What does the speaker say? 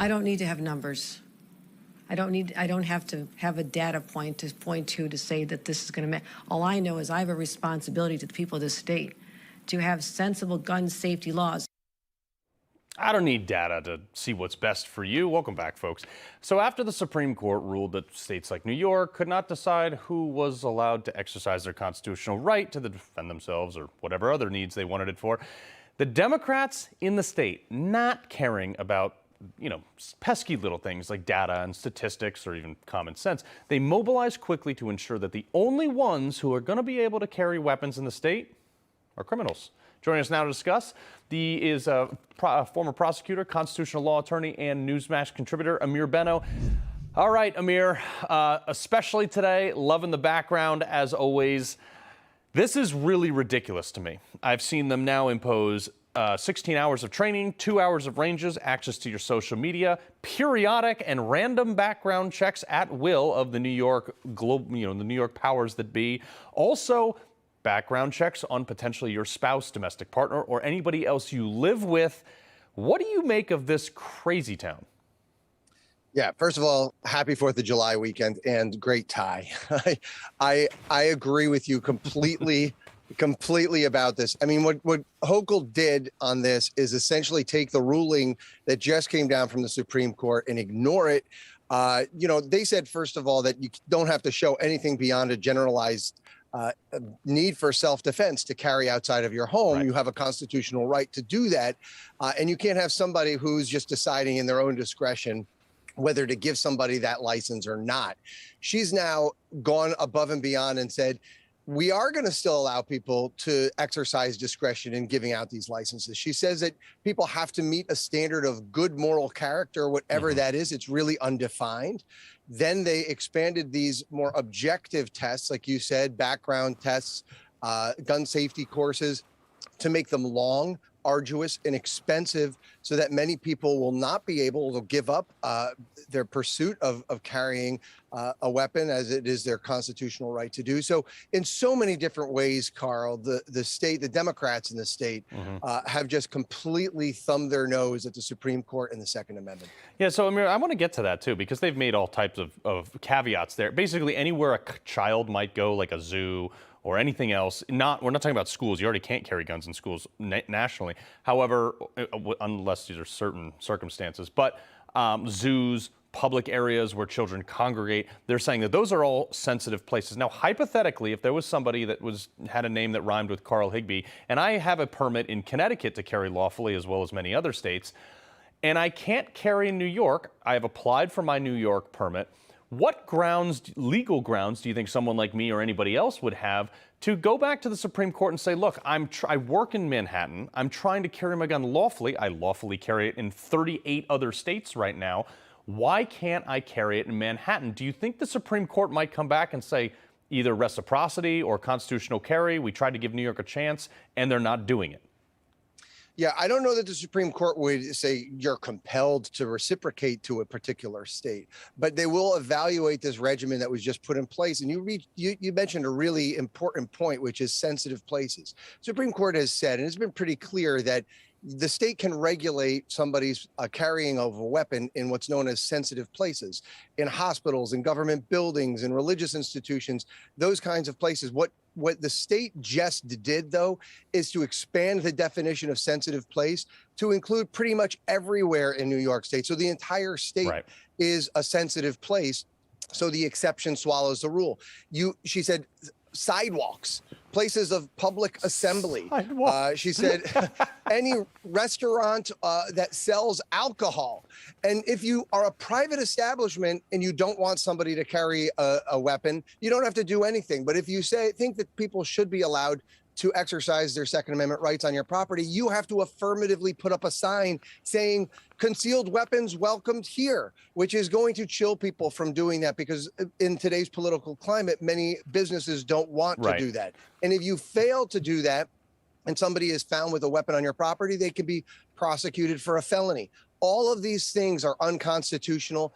I don't need to have numbers. I don't have to have a data point to say that this is going to all I know is I have a responsibility to the people of this state to have sensible gun safety laws. I don't need data to see what's best for you. Welcome back, folks. So after the Supreme Court ruled that states like New York could not decide who was allowed to exercise their constitutional right to defend themselves or whatever other needs they wanted it for, the Democrats in the state, not caring about pesky little things like data and statistics or even common sense, they mobilized quickly to ensure that the only ones who are going to be able to carry weapons in the state are criminals. Joining us now to discuss is a former prosecutor, constitutional law attorney, and Newsmax contributor, Ameer Benno. All right, Ameer, especially today, loving the background as always. This is really ridiculous to me. I've seen them now impose 16 hours of training, 2 hours of ranges, access to your social media, periodic and random background checks at will of the New York the New York powers that be. Also, background checks on potentially your spouse, domestic partner, or anybody else you live with. What do you make of this crazy town? Yeah, first of all, happy 4th of July weekend and great tie. I agree with you completely about this. I mean, what Hochul did on this is essentially take the ruling that just came down from the Supreme Court and ignore it. They said, first of all, that you don't have to show anything beyond a generalized need for self-defense to carry outside of your home. Right. You have a constitutional right to do that. And you can't have somebody who's just deciding in their own discretion whether to give somebody that license or not. She's now gone above and beyond and said, we are going to still allow people to exercise discretion in giving out these licenses. She says that people have to meet a standard of good moral character, whatever that is. It's really undefined. Then they expanded these more objective tests, like you said, background tests, gun safety courses, to make them long, arduous, and expensive so that many people will not be able to give up their pursuit of carrying a weapon, as it is their constitutional right to do so. In so many different ways, Carl, the Democrats in the state have just completely thumbed their nose at the Supreme Court and the Second Amendment. Yeah, so Amir, I want to get to that too, because they've made all types of caveats there. Basically, anywhere a child might go, like a zoo or anything else, we're not talking about schools. You already can't carry guns in schools nationally. However, unless these are certain circumstances, but zoos, public areas where children congregate, they're saying that those are all sensitive places. Now, hypothetically, if there was somebody that had a name that rhymed with Carl Higbie, and I have a permit in Connecticut to carry lawfully as well as many other states, and I can't carry in New York, I have applied for my New York permit. What legal grounds do you think someone like me or anybody else would have to go back to the Supreme Court and say, look, I work in Manhattan, I'm trying to carry my gun lawfully, I lawfully carry it in 38 other states right now, why can't I carry it in Manhattan? Do you think the Supreme Court might come back and say either reciprocity or constitutional carry, we tried to give New York a chance, and they're not doing it? Yeah, I don't know that the Supreme Court would say you're compelled to reciprocate to a particular state, but they will evaluate this regimen that was just put in place. And you mentioned a really important point, which is sensitive places. Supreme Court has said, and it's been pretty clear, that the state can regulate somebody's carrying of a weapon in what's known as sensitive places, in hospitals, in government buildings, in religious institutions, those kinds of places. What the state just did, though, is to expand the definition of sensitive place to include pretty much everywhere in New York State. So the entire state is a sensitive place. So the exception swallows the rule. She said, sidewalks, places of public assembly. She said any restaurant that sells alcohol. And if you are a private establishment and you don't want somebody to carry a weapon, you don't have to do anything. But if you think that people should be allowed to exercise their Second Amendment rights on your property, you have to affirmatively put up a sign saying concealed weapons welcomed here, which is going to chill people from doing that, because in today's political climate, many businesses don't want to do that. And if you fail to do that and somebody is found with a weapon on your property, they can be prosecuted for a felony. All of these things are unconstitutional.